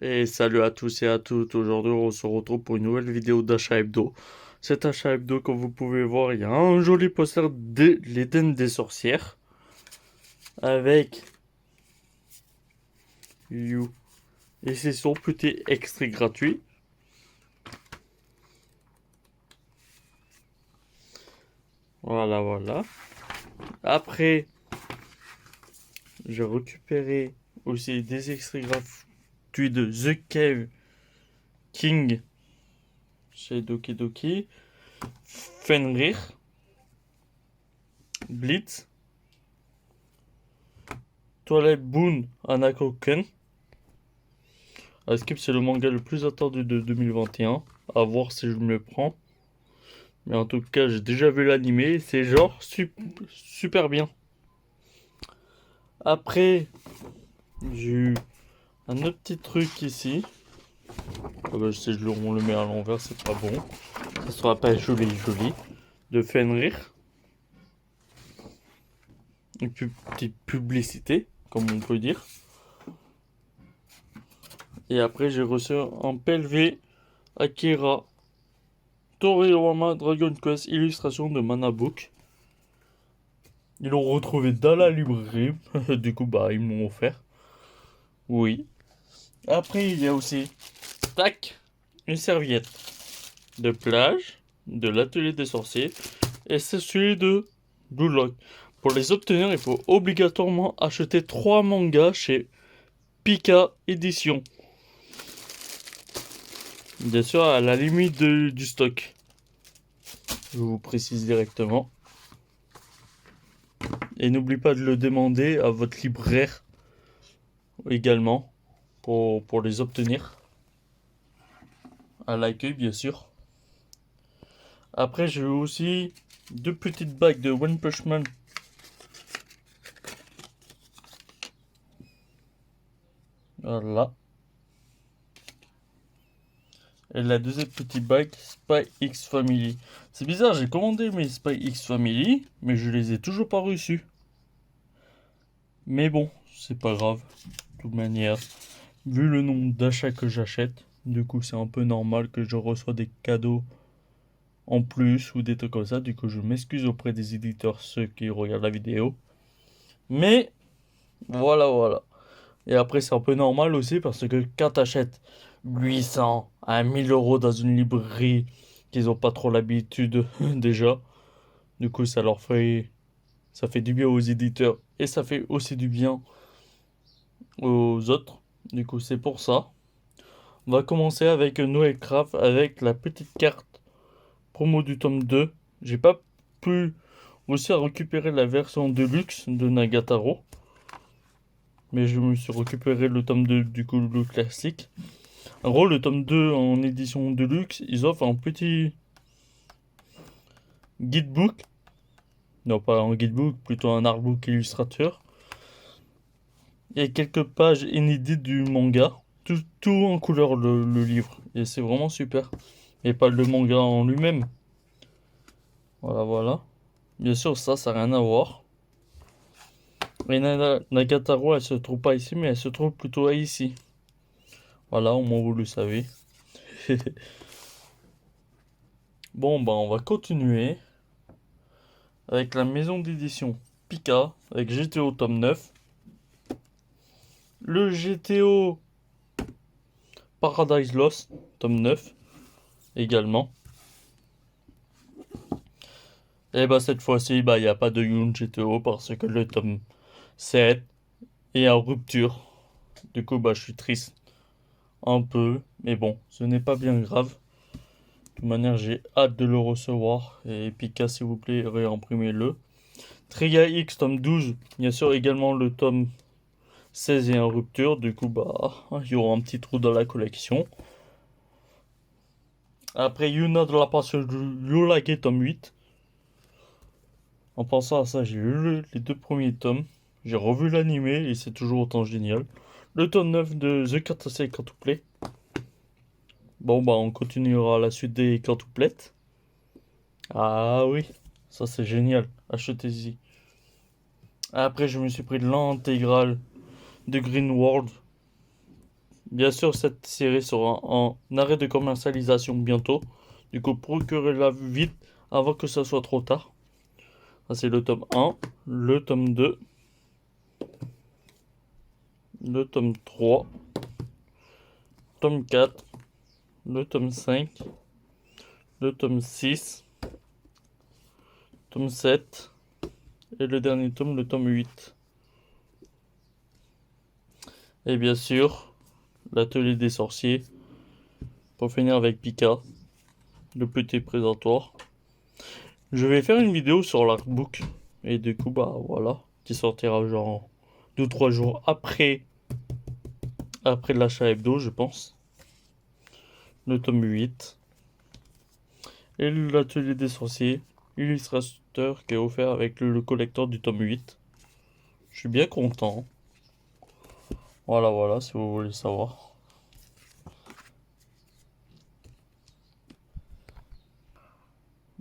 Et salut à tous et à toutes. Aujourd'hui, on se retrouve pour une nouvelle vidéo d'achat hebdo. Cet achat hebdo, comme vous pouvez voir, il y a un joli poster de l'Éden des sorcières avec You. Et c'est son petit extrait gratuit. Voilà, voilà. Après, j'ai récupéré aussi des extraits gratuits de The Cave King chez Doki Doki, Fenrir, Blitz, Twilight Boon, Anakoken. Skip, c'est le manga le plus attendu de 2021. À voir si je me le prends. Mais en tout cas, j'ai déjà vu l'animé. C'est genre super bien. Après, j'ai eu un autre petit truc ici. Ah bah, si on le met à l'envers, c'est pas bon. Ça sera pas joli joli. De Fenrir. Une petite publicité, comme on peut dire. Et après, j'ai reçu un PLV Akira Toriyama Dragon Quest illustration de Manabook. Ils l'ont retrouvé dans la librairie. Du coup, bah, ils m'ont offert. Oui. Après, il y a aussi, tac, une serviette de plage de l'atelier des sorciers. Et c'est celui de Blue Lock. Pour les obtenir, il faut obligatoirement acheter 3 mangas chez Pika Édition. Bien sûr, à la limite du stock. Je vous précise directement. Et n'oubliez pas de le demander à votre libraire également pour les obtenir. À l'accueil, bien sûr. Après, j'ai eu aussi 2 petites bagues de One Punch Man. Voilà. Et la deuxième petite bague, Spy X Family. C'est bizarre, j'ai commandé mes Spy X Family, mais je les ai toujours pas reçus. Mais bon, c'est pas grave. De toute manière, vu le nombre d'achats que j'achète, du coup, c'est un peu normal que je reçois des cadeaux en plus ou des trucs comme ça. Du coup, je m'excuse auprès des éditeurs, ceux qui regardent la vidéo. Mais voilà, voilà. Et après, c'est un peu normal aussi parce que quand t'achètes 800 à 1000 euros dans une librairie qu'ils ont pas trop l'habitude déjà, du coup, ça fait du bien aux éditeurs et ça fait aussi du bien aux autres. Du coup, c'est pour ça. On va commencer avec Noëlcraft avec la petite carte promo du tome 2. J'ai pas pu aussi récupérer la version deluxe de Nagataro. Mais je me suis récupéré le tome 2 du coup le classique. En gros, le tome 2 en édition deluxe, ils offrent un petit guidebook. Non, pas un guidebook, plutôt un artbook illustrateur. Et quelques pages inédites du manga. Tout en couleur le livre. Et c'est vraiment super. Et pas le manga en lui-même. Voilà, voilà. Bien sûr, ça n'a rien à voir. Et Nagataro, elle se trouve pas ici, mais elle se trouve plutôt ici. Voilà, au moins vous le savez. Bon, bah, on va continuer avec la maison d'édition Pika, avec GTO tome 9. Le GTO Paradise Lost, tome 9, également. Et bah cette fois-ci, bah il n'y a pas de Yoon GTO parce que le tome 7 est en rupture. Du coup, bah je suis triste un peu, mais bon, ce n'est pas bien grave. De toute manière, j'ai hâte de le recevoir. Et Pika, s'il vous plaît, réimprimez-le. Triga X, tome 12. Bien sûr, également le tome 16 est en rupture. Du coup, bah, il y aura un petit trou dans la collection. Après, Yuna de la passion de Yolage, tome 8. En pensant à ça, j'ai lu les 2 premiers tomes. J'ai revu l'animé et c'est toujours autant génial. Le tome 9 de The Katasei Quintuplé. Bon, bah, on continuera la suite des quintuplettes. Ah oui, ça c'est génial. Achetez-y. Après, je me suis pris l'intégrale de Green World. Bien sûr, cette série sera en arrêt de commercialisation bientôt. Du coup, procurez-la vite avant que ça soit trop tard. Ça, c'est le tome 1, le tome 2, le tome 3, tome 4, le tome 5, le tome 6, tome 7 et le dernier tome, le tome 8. Et bien sûr, l'atelier des sorciers pour finir avec Pika, le petit présentoir. Je vais faire une vidéo sur l'artbook et du coup bah voilà, qui sortira genre 2-3 jours après l'achat hebdo, je pense. Le tome 8 et l'atelier des sorciers, illustrateur qui est offert avec le collector du tome 8. Je suis bien content. Voilà, si vous voulez savoir.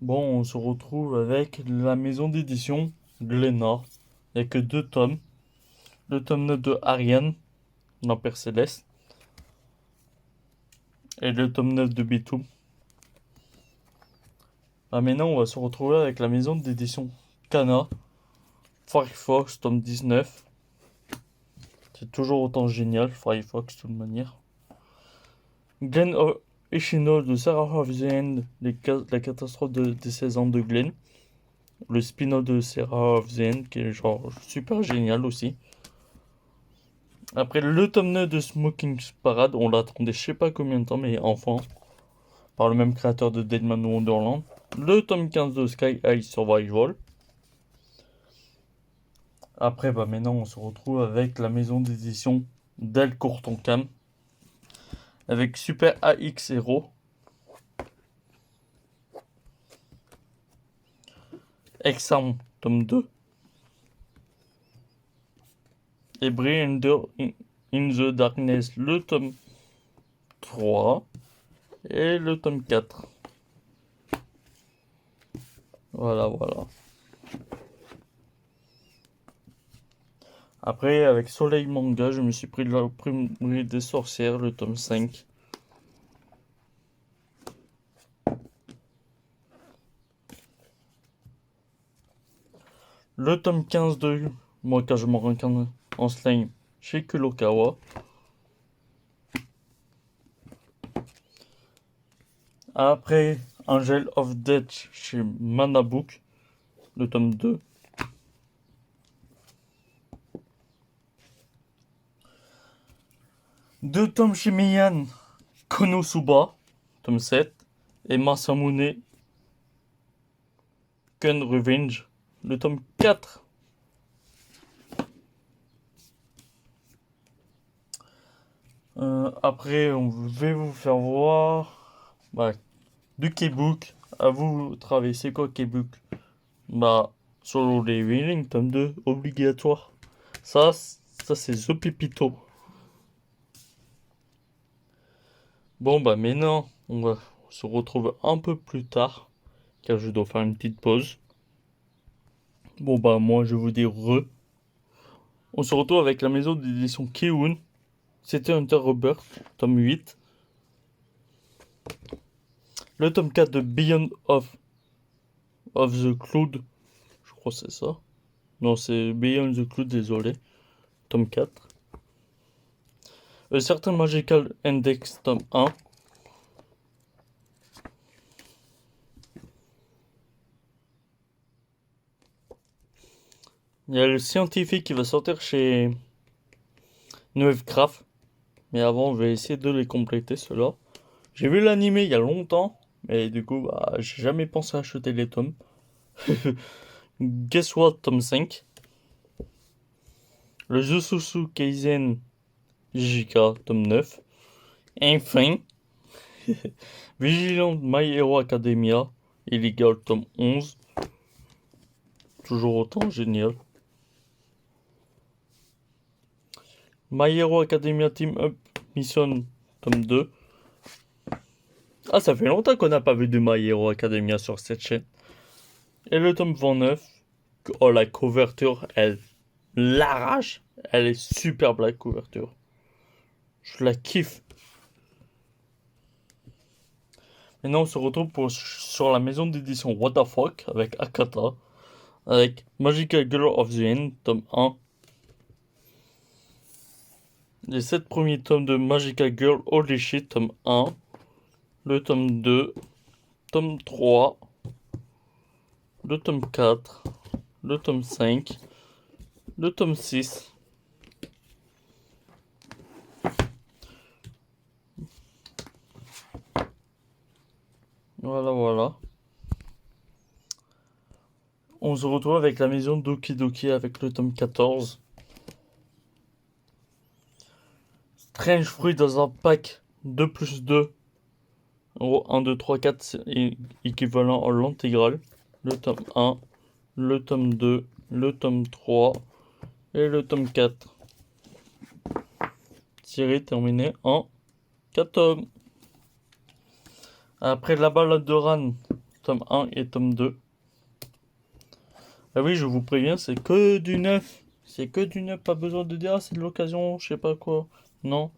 Bon, on se retrouve avec la maison d'édition Glénat. Il n'y a que 2 tomes. Le tome 9 de Ariane, l'Empire Céleste. Et le tome 9 de Bitoum. Ah, maintenant, on va se retrouver avec la maison d'édition Kana. Firefox, tome 19. C'est toujours autant génial, Firefox, de toute manière. Glen Echinol de Sarah of the End, la catastrophe des 16 ans de Glenn. Le spin-off de Sarah of the End, qui est genre super génial aussi. Après le tome 9 de Smoking Parade, on l'attendait je sais pas combien de temps, mais enfin, par le même créateur de Deadman Wonderland. Le tome 15 de Sky High Survival. Après, bah maintenant, on se retrouve avec la maison d'édition Del Courtoncam. Avec Super AX Hero. Exarm, tome 2. Et Briander in the Darkness, le tome 3. Et le tome 4. Voilà. Après, avec Soleil Manga, je me suis pris de la L'imprimerie des sorcières, le tome 5. Le tome 15 de Moi quand je me réincarne en slime chez Kurokawa. Après, Angel of Death chez Manabook, le tome 2. Deux tomes chez Miyan, Konosuba, tome 7. Et Masamune Gun Revenge, le tome 4. Après, on va vous faire voir du K-Book. À vous de travailler. C'est quoi K-Book? Bah, Solo Leveling, tome 2, obligatoire. Ça c'est The Pipito. Bon, bah maintenant, on va se retrouver un peu plus tard, car je dois faire une petite pause. Bon, bah moi, je vous dis re. On se retrouve avec la maison d'édition Kiun. C'était Hunter Rebirth, tome 8. Le tome 4 de Beyond of the Cloud. Je crois que c'est ça. Non, c'est Beyond the Cloud, désolé. Tome 4. A Certain Magical Index, tome 1. Il y a le scientifique qui va sortir chez Novecraft. Mais avant, je vais essayer de les compléter, ceux-là. J'ai vu l'animé il y a longtemps. Mais du coup, bah, j'ai jamais pensé à acheter les tomes. Guess What, tome 5. Le Jujutsu Kaisen JK, tome 9. Enfin, Vigilant My Hero Academia, Illegal, tome 11. Toujours autant génial. My Hero Academia Team Up Mission, tome 2. Ah, ça fait longtemps qu'on n'a pas vu de My Hero Academia sur cette chaîne. Et le tome 29. Oh, la couverture, elle l'arrache. Elle est superbe, la couverture. Je la kiffe. Maintenant, on se retrouve sur la maison d'édition What the Fuck avec Akata, avec Magical Girl of the End, tome 1. Les 7 premiers tomes de Magical Girl Holy Shit, tome 1. Le tome 2, tome 3, le tome 4, le tome 5, le tome 6. Voilà, voilà. On se retrouve avec la maison Doki Doki avec le tome 14. Strange Fruit dans un pack 2 plus 2. En gros, 1, 2, 3, 4, c'est équivalent à l'intégrale. Le tome 1, le tome 2, le tome 3 et le tome 4. Série terminée en 4 tomes. Après la balade de Ran, tome 1 et tome 2. Ah oui, je vous préviens, c'est que du neuf. C'est que du neuf, pas besoin de dire, ah, c'est de l'occasion, je sais pas quoi. Non.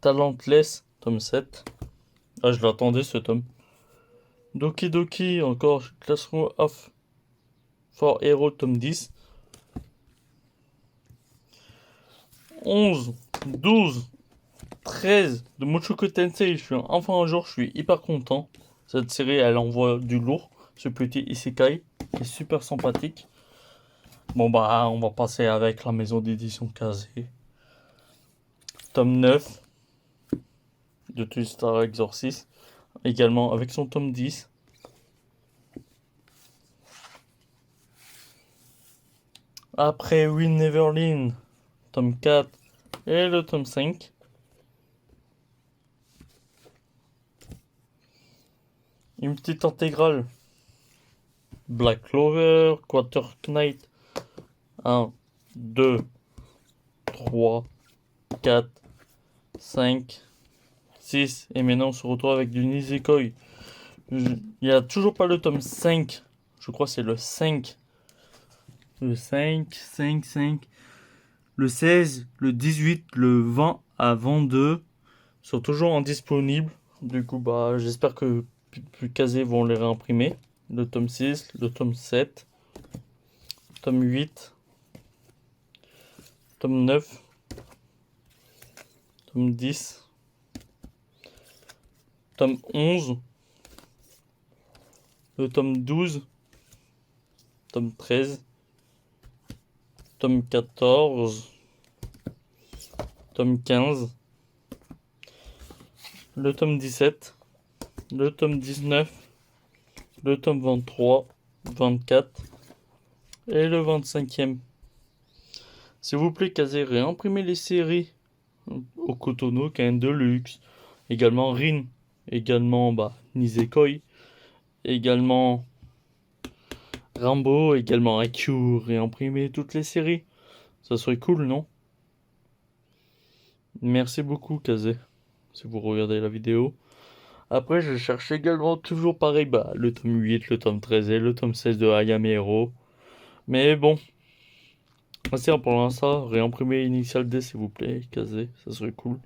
Talentless, tome 7. Ah, je l'attendais ce tome. Doki Doki, encore Classroom of for Hero, tome 10. 11, 12, 13 de Mushoku Tensei. Je suis enfin un jour, je suis hyper content. Cette série, elle envoie du lourd. Ce petit isekai est super sympathique. Bon bah, on va passer avec la maison d'édition Kazé. Tome 9 de Twistar Exorcist. Également avec son tome 10. Après Win Neverland, tome 4 et le tome 5. Une petite intégrale. Black Clover, Quarter Knight. 1, 2, 3, 4, 5, 6. Et maintenant on se retrouve avec du Nisekoi. Il n'y a toujours pas le tome 5. Je crois que c'est le 5. Le 5, 5, 5. Le 16, le 18, le 20 à 22 sont toujours indisponibles. Du coup, bah, j'espère que plus Kazé vont les réimprimer. Le tome 6, le tome 7, tome 8, tome 9, tome 10, tome 11, le tome 12, tome 13, tome 14, tome 15, le tome 17, le tome 19, le tome 23, 24 et le 25e. S'il vous plaît, Kazé, réimprimez les séries au Kotono, Ken Deluxe, également Rin, également Nisekoi, également Rambo, également IQ, réimprimer toutes les séries. Ça serait cool, non? Merci beaucoup, Kazé, si vous regardez la vidéo. Après, je cherche également toujours pareil, le tome 8, le tome 13 et le tome 16 de Ayame Hero. Mais bon, merci pour l'instant. Réimprimer Initial D, s'il vous plaît, Kazé, ça serait cool.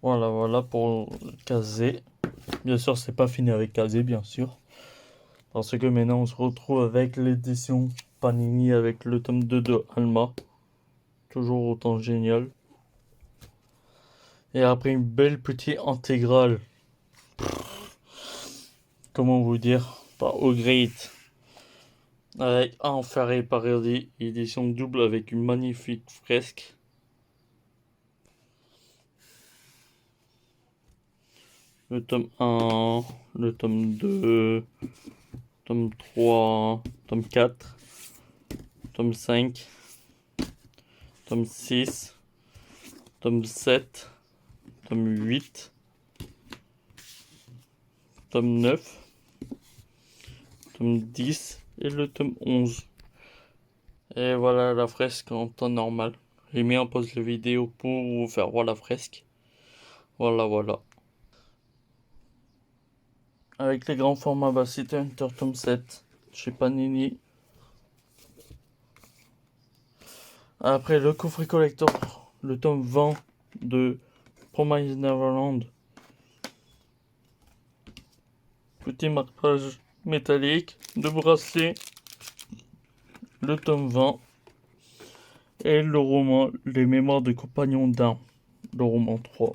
Voilà, voilà pour Kazé. Bien sûr, c'est pas fini avec Kazé, bien sûr. Parce que maintenant, on se retrouve avec l'édition Panini avec le tome 2 de Alma. Toujours autant génial. Et après une belle petite intégrale. Comment vous dire? Pas au great. Avec Enfer et Paradis, édition double avec une magnifique fresque. Le tome 1, le tome 2, tome 3, tome 4, tome 5, tome 6, tome 7, tome 8, tome 9, tome 10 et le tome 11. Et voilà la fresque en temps normal. J'ai mis en pause la vidéo pour vous faire voir la fresque. Voilà, voilà. Avec les grands formats, bah, City Hunter tome 7 chez Panini. Après le coffret collector, le tome 20 de Promise Neverland. Petit marquage métallique, de bracelet, le tome 20. Et le roman Les Mémoires de Compagnons d'un, le roman 3.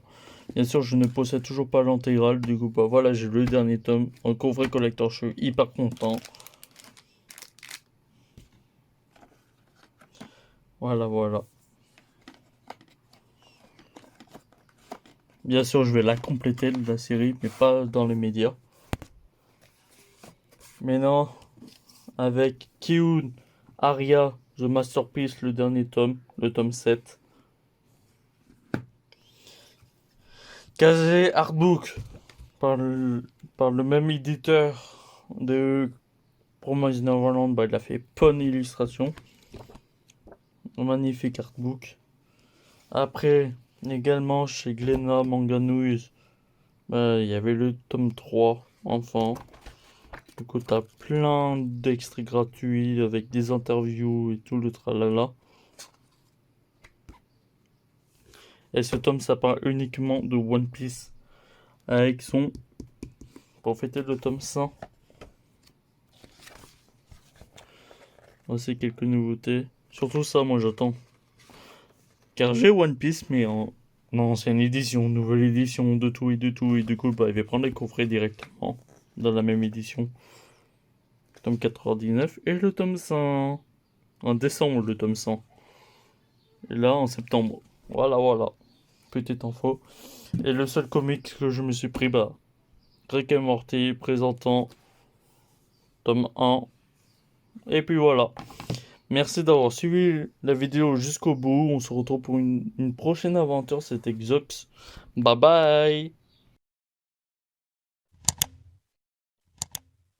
Bien sûr, je ne possède toujours pas l'intégrale, du coup, bah voilà, j'ai le dernier tome en coffret collector, je suis hyper content. Voilà, voilà. Bien sûr, je vais la compléter de la série, mais pas dans les médias. Mais non, avec Kiun, Aria, The Masterpiece, le dernier tome, le tome 7. Kazé Artbook, par le même éditeur de Promise Neverland, bah, il a fait bonne illustration. Un magnifique artbook. Après, également chez Glénat Manga News, bah, il y avait le tome 3, enfant. Du coup, t'as plein d'extraits gratuits avec des interviews et tout le tralala. Et ce tome, ça parle uniquement de One Piece. Avec son... Pour fêter le tome 100. Voici quelques nouveautés. Surtout ça, moi j'attends. Car j'ai One Piece, mais en ancienne édition, nouvelle édition, de tout et de tout. Et du coup, bah, il va prendre les coffrets directement dans la même édition. Tome 99 et le tome 100. En décembre, le tome 100. Et là, en septembre. Voilà, voilà. Petite info. Et le seul comic que je me suis pris, bah, Rick et Morty présentant tome 1. Et puis voilà. Merci d'avoir suivi la vidéo jusqu'au bout. On se retrouve pour une prochaine aventure. C'était Xox. Bye bye.